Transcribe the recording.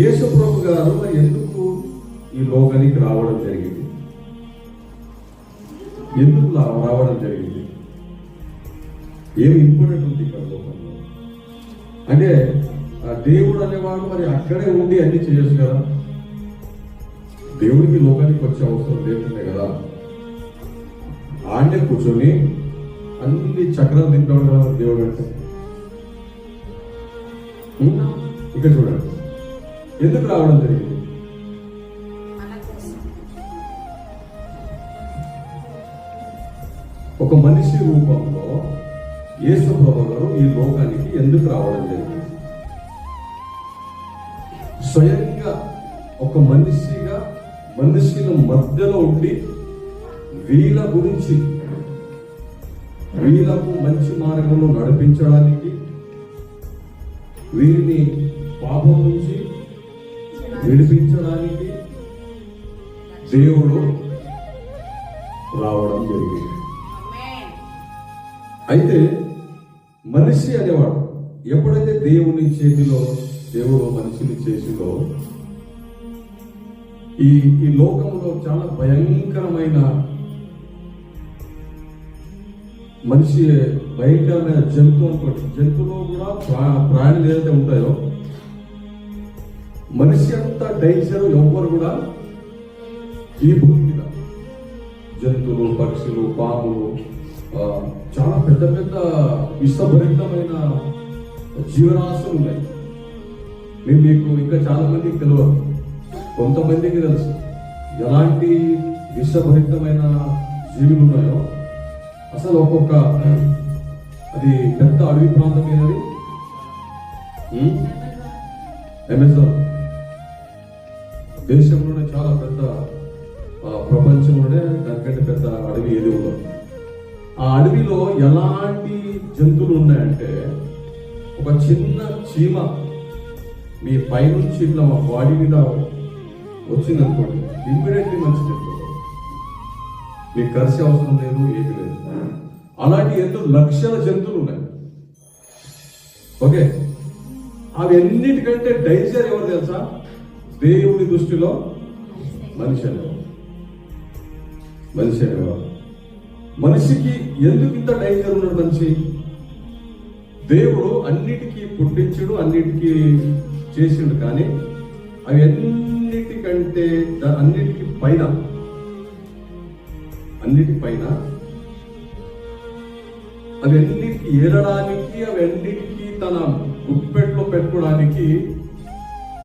యేసు ప్రభు గారు మరి ఎందుకు ఈ లోకానికి రావడం జరిగింది? ఎందుకు రావడం జరిగింది? ఏమి ఇంపార్టెంట్ ఉంది ఇక్కడ లోకంలో? అంటే దేవుడు అనేవాడు మరి అక్కడే ఉండి అన్ని చేయొచ్చు కదా. దేవుడికి లోకానికి వచ్చే అవసరం లేకుండే కదా. ఆడే కూర్చొని అన్ని చక్రాలు తింటాడు కదా దేవుడు అంటే. ఇక్కడ చూడండి ఎందుకు రావడం జరిగింది. ఒక మనిషి రూపంలో యేసు ప్రభువు గారు ఈ లోకానికి ఎందుకు రావడం జరిగింది? స్వయంగా ఒక మనిషిగా మనుషుల మధ్యలో ఉండి వీళ్ళ గురించి, వీళ్ళకు మంచి మార్గంలో నడిపించడానికి, వీరిని పాపం నుంచి విడిపించడానికి దేవుడు రావడం జరిగింది. అయితే మనిషి అనేవాడు ఎప్పుడైతే దేవుని చేతిలో, దేవుడు మనిషిని చేతిలో, ఈ లోకంలో చాలా భయంకరమైన భయంకరమైన జంతువు అనుకోండి. జంతువులో కూడా ప్రాణులు ఏదైతే ఉంటాయో మనిషి అంత డేంజర్ ఎవ్వరు కూడా ఈ భూమి మీద. జంతువులు, పక్షులు, పాములు, చాలా పెద్ద పెద్ద విషభరితమైన జీవరాశులు ఉన్నాయి. మీకు ఇంకా చాలా మందికి తెలియదు, కొంతమందికి తెలుసు ఎలాంటి విషభరితమైన జీవులు ఉన్నాయో. అసలు ఒక్కొక్క అది పెద్ద అడవి ప్రాంతం ఏదది, అమెజాన్ దేశంలోనే చాలా పెద్ద, ప్రపంచంలోనే దానికంటే పెద్ద అడవి ఏది ఉండదు. ఆ అడవిలో ఎలాంటి జంతువులు ఉన్నాయంటే, ఒక చిన్న చీమ మీ పైనుంచి ఇట్లా మా బాడీ మీద వచ్చిందనుకోండి, ఇమ్మీడియట్లీ మంచి జంతువు, మీకు కలిసి అవసరం లేదు, ఏమీ లేదు. అలాంటి ఎన్నో లక్షల జంతువులు ఉన్నాయి. ఓకే, అవి ఎన్నిటికంటే డేంజర్ ఎవరు తెలుసా? దేవుడి దృష్టిలో మనిషి అనేవాడు. మనిషికి ఎందుకు ఇంత డేంజర్ ఉన్నాడు మనిషి? దేవుడు అన్నిటికీ పుట్టించుడు, అన్నిటికీ చేసిండు, కానీ అవి అన్నిటికంటే అన్నిటికీ పైన అవి అన్నిటికీ ఏరడానికి, అవి అన్నిటికీ తన గుప్పెట్లో పెట్టుకోవడానికి